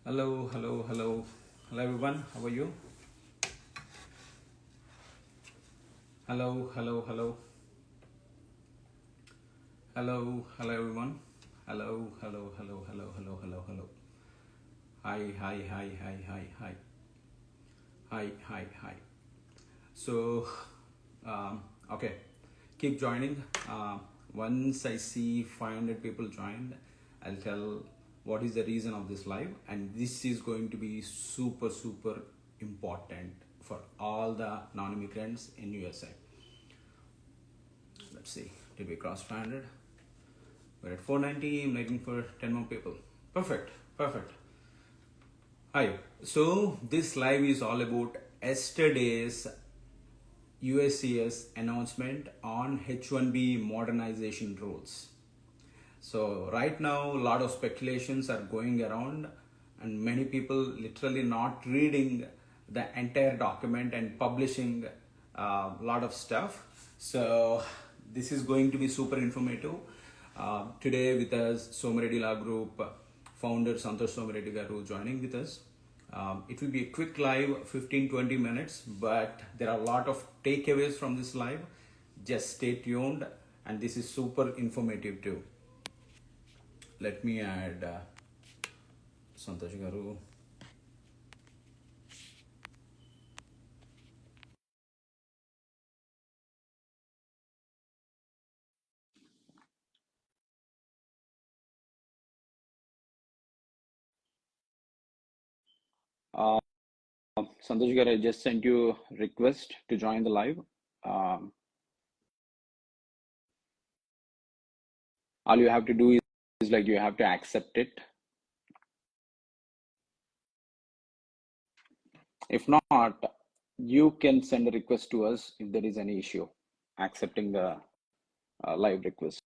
Hello, hello, hello. Hello everyone, how are you? Hello, hello, hello. Hello, hello everyone. Hello, hello, hello, hello, hello, hello, hello. Hi, hi, hi, hi, hi, hi. Hi, hi, hi. So, okay, keep joining. Once I see 500 people joined, I'll tell what is the reason of this live, and this is going to be super, super important for all the non-immigrants in USA. Let's see, did we cross 500? We're at 490. I'm waiting for 10 more people. Perfect, perfect. Hi. So this live is all about yesterday's USCIS announcement on H1-B modernization rules. So right now, a lot of speculations are going around, and many people literally not reading the entire document and publishing a lot of stuff. So this is going to be super informative. Today with us, Somareddy Law Group founder Santosh Somareddy Garu joining with us. It will be a quick live, 15-20 minutes, but there are a lot of takeaways from this live. Just stay tuned, and this is super informative too. Let me add Santosh Garu. Uh, Santosh Garu, I just sent you a request to join the live. All you have to do is like you have to accept it. If not, you can send a request to us if there is any issue accepting the live request.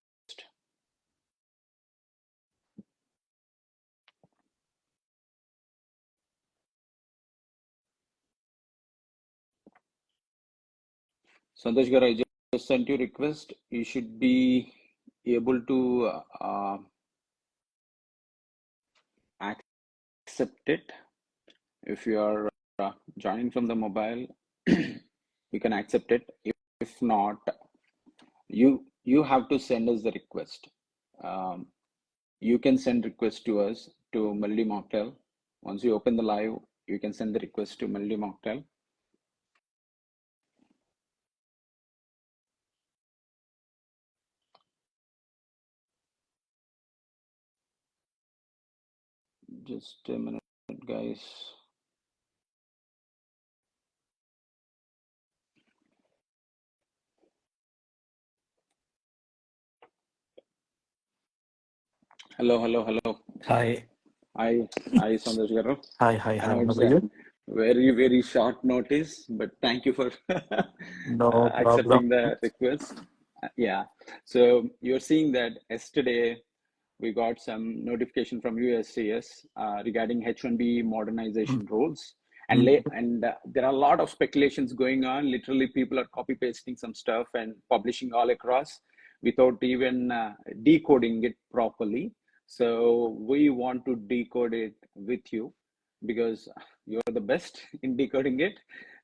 Santosh Garu, I just sent you a request. You should be able to accept it. If you are joining from the mobile, you can accept it. If not, you have to send us the request. Um, you can send request to us to Melody Mocktail. Once you open the live, you can send the request to Melody Mocktail. Just a minute, guys. Hello, hello, hello. Hi. Hi, Santosh Garu. Hi. I know How it's are a you? very, very short notice, but thank you for No problem. accepting the request. Yeah. So you're seeing that yesterday we got some notification from USCIS regarding H1-B Mm, modernization rules. And, mm, there are a lot of speculations going on. Literally, people are copy pasting some stuff and publishing all across without even decoding it properly. So we want to decode it with you because you're the best in decoding it,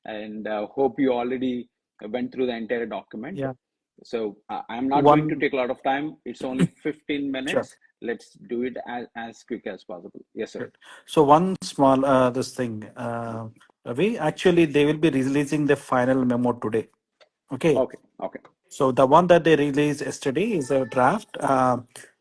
and hope you already went through the entire document. Yeah. So I'm not going to One, take a lot of time. It's only 15 sure. minutes. Let's do it as quick as possible. Yes, sir. Good. So one small this thing. We actually they will be releasing the final memo today. Okay. Okay. Okay. So the one that they released yesterday is a draft,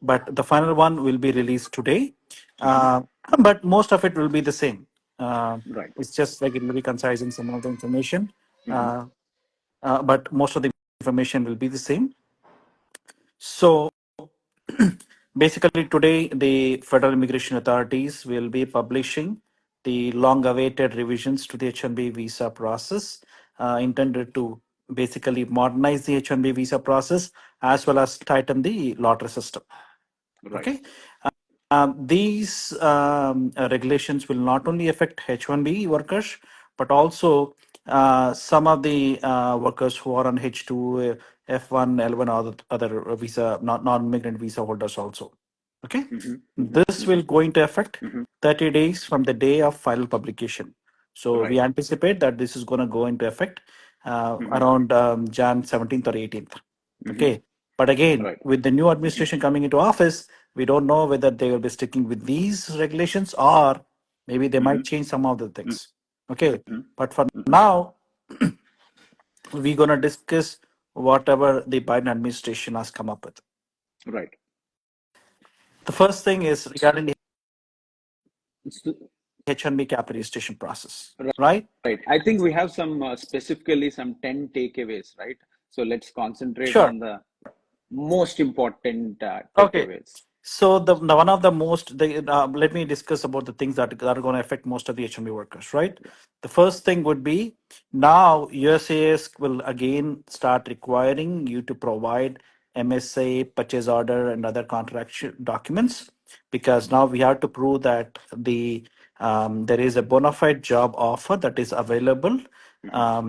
but the final one will be released today. Hmm. Uh, but most of it will be the same. Uh, Right. it's just like it will be concising some of the information. Hmm. Uh, but most of the information will be the same. So basically, today the federal immigration authorities will be publishing the long-awaited revisions to the H-1B visa process, intended to basically modernize the H-1B visa process as well as tighten the lottery system. Right. Okay, these regulations will not only affect H-1B workers, but also some of the workers who are on H-2, F-1, L-1, or other visa, non-migrant visa holders also. Okay, Mm-hmm. this will go into effect 30 days from the day of final publication. So we Right. anticipate that this is going to go into effect Mm-hmm. around Jan 17th or 18th. Mm-hmm. Okay, but again, Right. with the new administration coming into office, we don't know whether they will be sticking with these regulations or maybe they might change some of the things. Okay, but for now, we're going to discuss whatever the Biden administration has come up with. Right. The first thing is regarding the So, H1-B cap registration process, right. right? Right. I think we have some specifically some 10 takeaways, right? So let's concentrate Sure. on the most important Okay. takeaways. So the one of the most let me discuss about the things that are going to affect most of the H1B workers, right? Yeah. The first thing would be now USCIS will again start requiring you to provide MSA, purchase order, and other contract documents because now we have to prove that there is a bona fide job offer that is available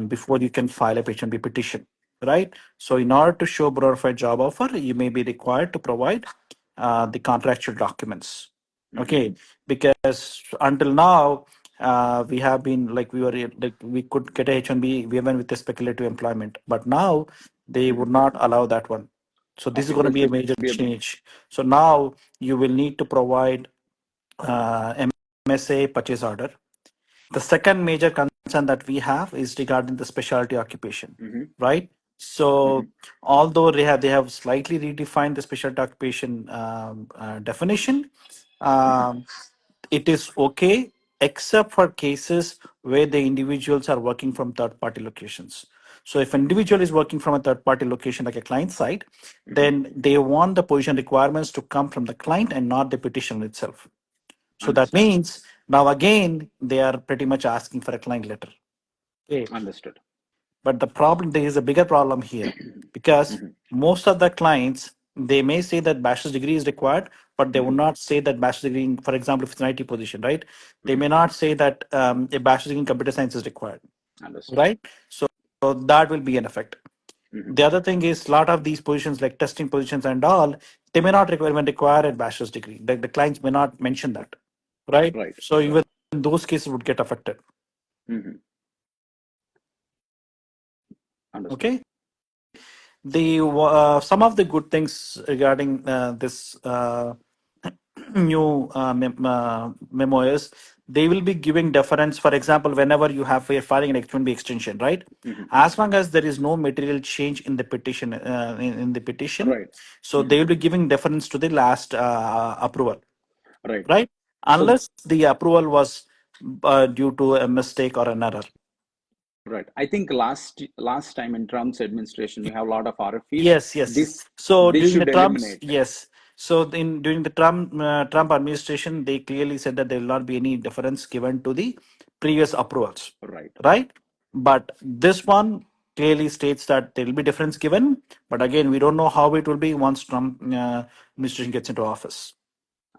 before you can file a H1B petition, right? So in order to show bona fide job offer, you may be required to provide the contractual documents. Okay, because until now we have been like we could get a H1B even with a speculative employment, but now they would not allow that one. So this is Okay. going to This be a will major be a change. So now you will need to provide MSA purchase order. The second major concern that we have is regarding the specialty occupation, right? So although they have slightly redefined the specialty occupation definition, um, it is okay except for cases where the individuals are working from third party locations. So if an individual is working from a third party location like a client side, then they want the position requirements to come from the client and not the petition itself. So that understood. means now again they are pretty much asking for a client letter. Okay. Understood. But the problem, there is a bigger problem here because most of the clients, they may say that bachelor's degree is required, but they will not say that bachelor's degree, for example, if it's an IT position, right? They may not say that a bachelor's degree in computer science is required, Understood. right? So that will be an effect. The other thing is a lot of these positions like testing positions and all, they may not require a bachelor's degree. The clients may not mention that, right? Right. So even those cases would get affected. Understood. Okay. The some of the good things regarding this new memo is they will be giving deference. For example, whenever you have a filing an H1B extension, right? As long as there is no material change in the petition, in the petition, Right. so they will be giving deference to the last approval, Right. right? So Unless the approval was due to a mistake or an error. right. I think last time in Trump's administration, we have a lot of RFPs. Yes, yes. This So this during the should Trump's, eliminate. yes. So during the Trump administration, they clearly said that there will not be any deference given to the previous approvals, Right. right? But this one clearly states that there will be difference given. But again, we don't know how it will be once Trump administration gets into office.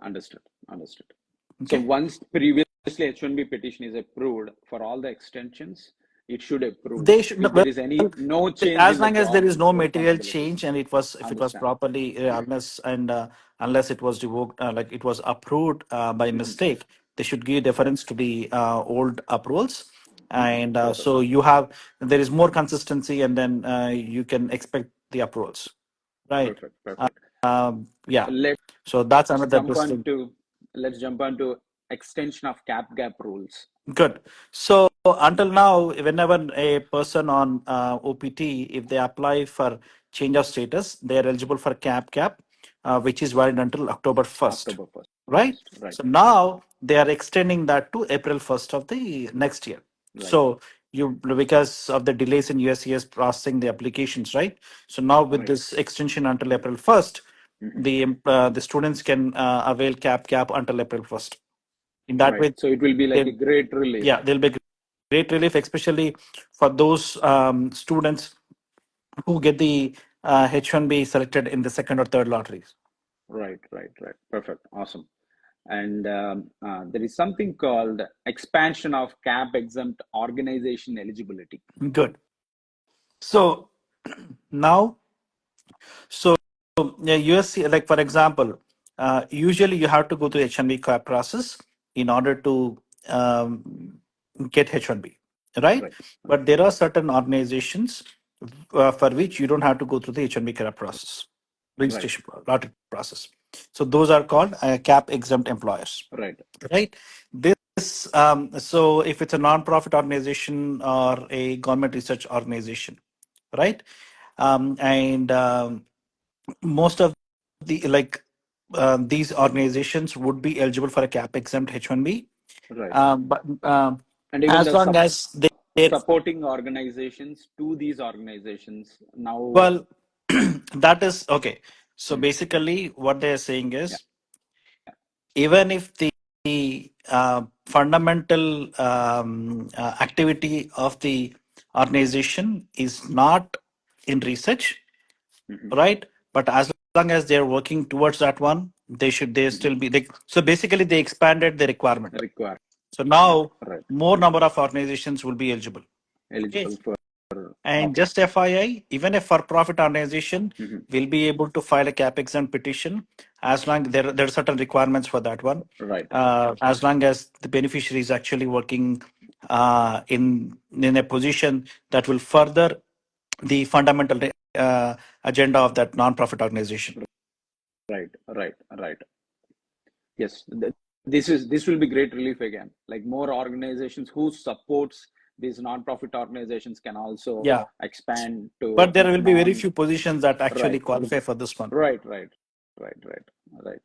Understood. Understood. So Okay. once previously H1B petition is approved for all the extensions, it should approve. They should If well, there is no change as in the long as there job is no material change responsibilities. and it was if it was Understand. properly unless it was revoked like it was approved by mistake, they should give deference to the old approvals and Perfect. so there is more consistency and then you can expect the approvals, right? Perfect. Perfect. Yeah, Let's so that's another jump plus on thing. to let's jump on to extension of cap gap rules. Good. So until now, whenever a person on OPT, if they apply for change of status, they are eligible for cap, which is valid until October 1st, October 1st. right? Right. So now they are extending that to April 1st of the next year. Right. So because of the delays in USCIS processing the applications, right? So now with this extension until April 1st, the students can avail cap until April 1st. In that Right. way, So it will be like they a great relief. yeah, there'll be great relief, especially for those students who get the H1B selected in the second or third lotteries. Right. Right. Right. Perfect. Awesome. And there is something called expansion of cap exempt organization eligibility. Good. So now, so USC, like for example, usually you have to go through H1B process in order to get H1B, right? Right. But there are certain organizations for which you don't have to go through the H1B process, Right. registration lottery process. So those are called cap exempt employers, Right. right? This so if it's a non-profit organization or a government research organization, right? And most of the these organizations would be eligible for a cap exempt H1B, Right. but And even as the long as they're supporting organizations to these organizations now. well, that is okay. So Mhm. basically, what they're saying Yeah. is, even if the fundamental activity of the organization is not in research, Mhm. right? But as long as they're working towards that one, they Mhm. still be so basically they expanded the requirement. Require. So now Right. more number of organizations will be eligible. Okay. Eligible for. And Okay. just FII, even a for-profit organization Mhm. will be able to file a cap exempt petition as long there are certain requirements for that one. Right. As long as the beneficiary is actually working in a position that will further the fundamental agenda of that non-profit organization. Right. Right. Right. Yes. This will be great relief again. Like more organizations who supports these non-profit organizations can also Yeah, expand to but there will be very non. few positions that actually Right. qualify for this one. Right. Right. Right. Right. Right.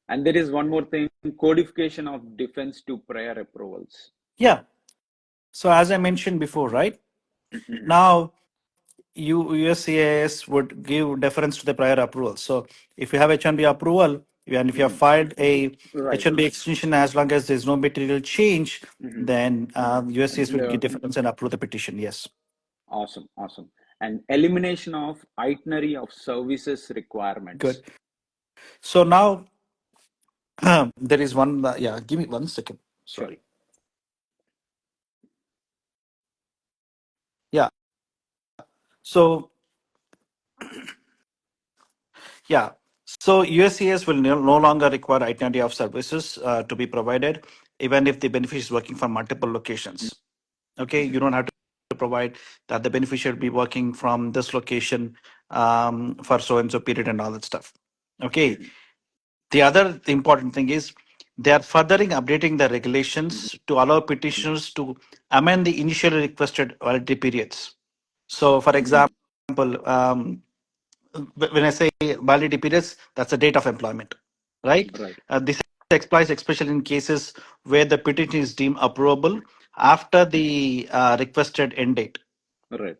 And there is one more thing: codification of defense to prior approvals. Yeah. So as I mentioned before, right Mhm. now USCIS would give deference to the prior approval. So if you have H1B approval and if you have Mhm. filed a Right. H1B extension, as long as there's no material change, Mhm. then USCIS will give The deference and approve the petition. Yes. awesome, awesome, and elimination of itinerary of services requirements. Good. So now there is one. Yeah, give me 1 second. Sure. Sorry. Yeah. So yeah. So USCIS will no longer require itinerary of services to be provided, even if the beneficiary is working from multiple locations. Okay, you don't have to provide that the beneficiary will be working from this location for so and so period and all that stuff. Okay. Mhm. The other important thing is they are furthering updating the Mhm. regulations to allow petitioners to amend the initially requested validity periods. So, for Mhm. example, when I say validity periods, that's the date of employment, right? Right. This applies especially in cases where the petition is deemed approvable after the requested end date, Right.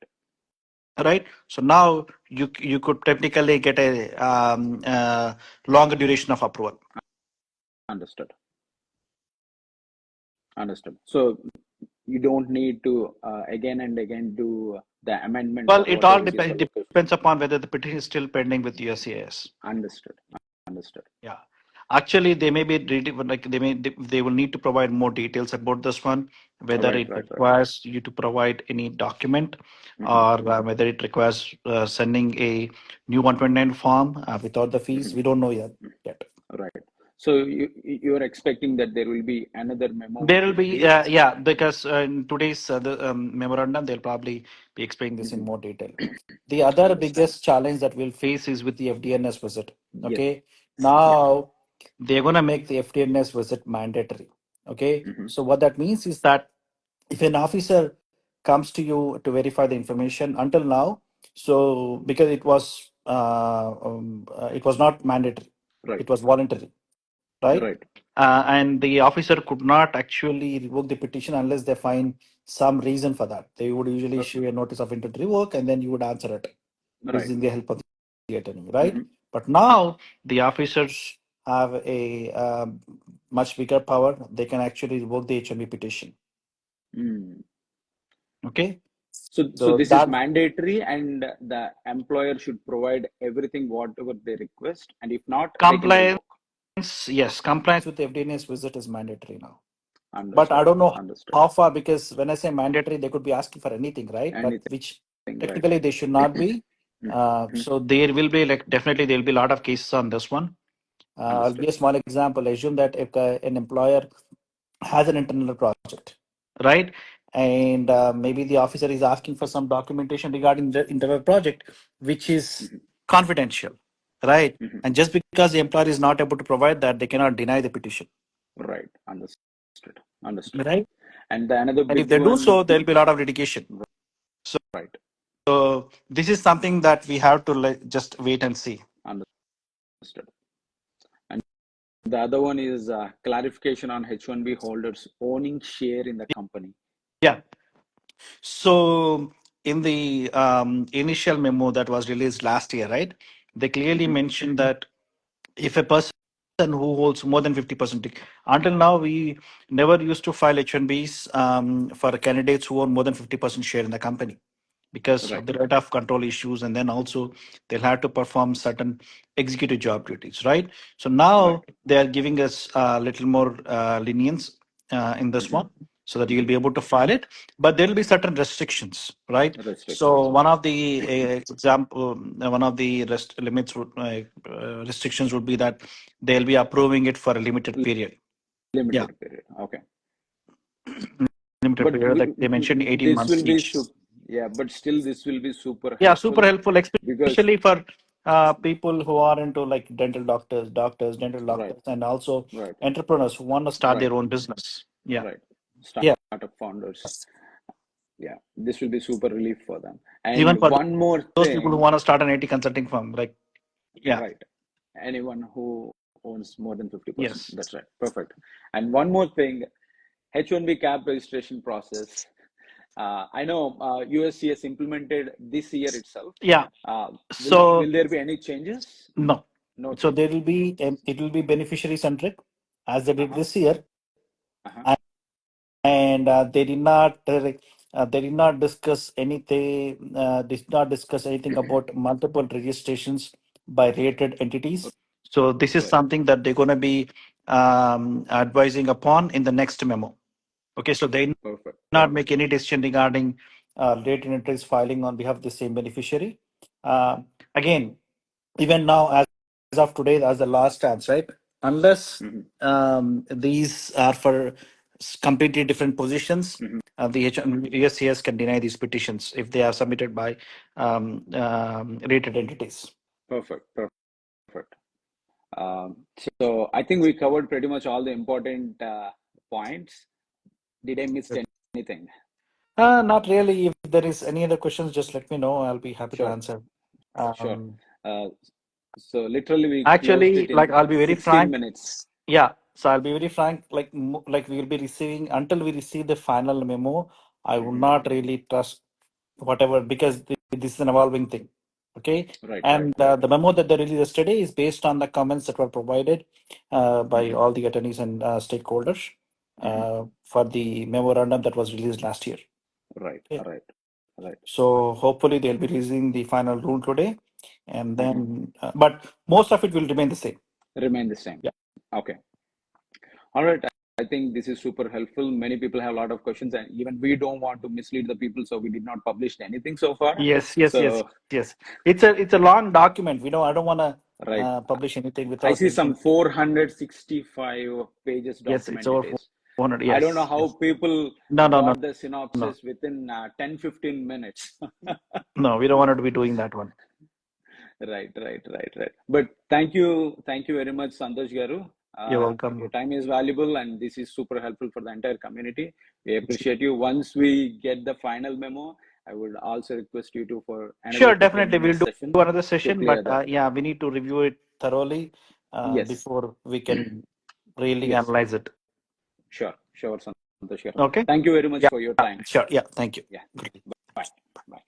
right? So now you could technically get a longer duration of approval. Understood. Understood. So you don't need to again and again do the amendment Well, for it all whatever is the location. depends upon whether the petition is still pending with USCIS. Understood. Understood. Yeah. Actually, they may be like they will need to provide more details about this one, whether Right. it Right. Right. requires you to provide any document Mhm. or whether it requires sending a new 129 form without the fees. Mhm. We don't know yet. Right. So you're expecting that there will be another memo There will be, released. yeah, because in today's memorandum, they'll probably be explaining this in Mhm. more detail. The other Understood. biggest challenge that we'll face is with the FDNS visit. Yes. Okay. Yeah. Now, they're going to make the FDNS visit mandatory. Okay. Mhm. So, what that means is that if an officer comes to you to verify the information until now, so because it was not mandatory, Right. it was voluntary, right? Right. And the officer could not actually revoke the petition unless they find some reason for that. They would usually issue a notice of intent to revoke, and then you would answer it Right. using the help of the attorney, right? Mhm. But now the officers have a much bigger power. They can actually revoke the H1B petition. Mm. Okay, So so this is that mandatory, and the employer should provide everything whatever they request, and if not, they can compliance, revoke. yes, compliance with the FDNS visit is mandatory now. But I Understood. don't know Understood. how far, because when I say mandatory, they could be asking for anything, right? But Anything. which Right. technically they should not be. Mhm. So there will be like definitely there will be a lot of cases on this one. I'll Understood. give a small example. Assume that if an employer has an internal project, right? And maybe the officer is asking for some documentation regarding the internal project, which is Mhm. confidential, right? Mhm. And just because the employer is not able to provide that, they cannot deny the petition, Right. Understood. Understood. right? And the another And if big they do one, so, there will be a lot of litigation. right. So this is something that we have to just wait and see. Understood. And the other one is clarification on H1B holders owning share in the company. Yeah. So in the initial memo that was released last year, right? They clearly Mhm. mentioned that if a person who holds more than 50%, until now we never used to file H1Bs for candidates who own more than 50% share in the company because of Right. the right of control issues, and then also they'll have to perform certain executive job duties, right? So Right. now they are giving us a little more lenience in this Mhm. one, so that you'll Mhm. be able to file it, but there will be certain restrictions, right? So Restrictions. one of the one of the limits restrictions would be that they'll be approving it for a limited period. Yeah, Limited period. Okay. limited But period. Like they mentioned, 18 this months will be each. yeah, but still this will be super Yeah, super helpful helpful, because especially for people who are into like dental right, doctors, and also right, entrepreneurs who want to start right, their own business. Yeah, right. yeah. Startup founders. Yeah, this will be super relief for them. Even And for one more those people who thing, want to start an IT consulting firm, like yeah, right. Anyone who owns more than 50%. yes, That's right. Perfect. And one more thing, H1B cap registration process. I know USCIS implemented this year itself. yeah. Uh, will So there be any changes? no, No so there changes. will be it will be beneficiary centric as they did Uh-huh. this year, Uh-huh. and they did not discuss anything. Did not discuss anything about multiple registrations by related entities. So this is Right. something that they're going to be advising upon in the next memo. Okay, so they Perfect. not make any decision regarding related entities filing on behalf of the same beneficiary. Again, even now, as of today, as the last chance, right? Unless Hmm. these are for completely different positions, Hmm. the USCIS can deny these petitions if they are submitted by rated entities. Perfect. Perfect. So I think we covered pretty much all the important points. Did I miss anything? Not really. If there is any other questions, just let me know. I'll be happy to Sure. answer. Sure. Um, Uh, so literally we closed Actually, it in like I'll be very 16 frank. minutes. Yeah, so I'll be very frank. Like we will be receiving until we receive the final memo. I would Hmm. not really trust whatever because this is an evolving thing. Okay, Right. Right. and the memo that they released yesterday is based on the comments that were provided by Hmm. all the attorneys and stakeholders Hmm. for the memorandum that was released last year. Right. Okay. Right. Right. So hopefully they'll be releasing the final rule today, and Hmm. then but most of it will remain the same. Remain the same. Yeah. Okay. All right. I think this is super helpful. Many people have a lot of questions, and even we don't want to mislead the people, so we did not publish anything so far. Yes, yes, yes, So, yes. It's a long document. I don't want to right. publish anything I without see some mentioning. 465 pages Yes, it's document it over is. 400. I don't know Yes, how yes. people No, no, no, got the no, synopsis within 10, 15 minutes. no. We don't want to be doing that one. Right, right, right, right. But thank you very much, Santosh Garu. You're Your welcome. time is valuable, and this is super helpful for the entire community. We appreciate you. Once we get the final memo, I would also request you to for another Sure, 15 definitely. We'll minutes do session another to session, clear but that. yeah, we need to review it thoroughly Yes, before we can really yes, analyze it. sure, sure, Santosh Garu. Okay. Thank you very much Yeah. for your time. Sure. Yeah. Thank you. Yeah, Great. bye, bye.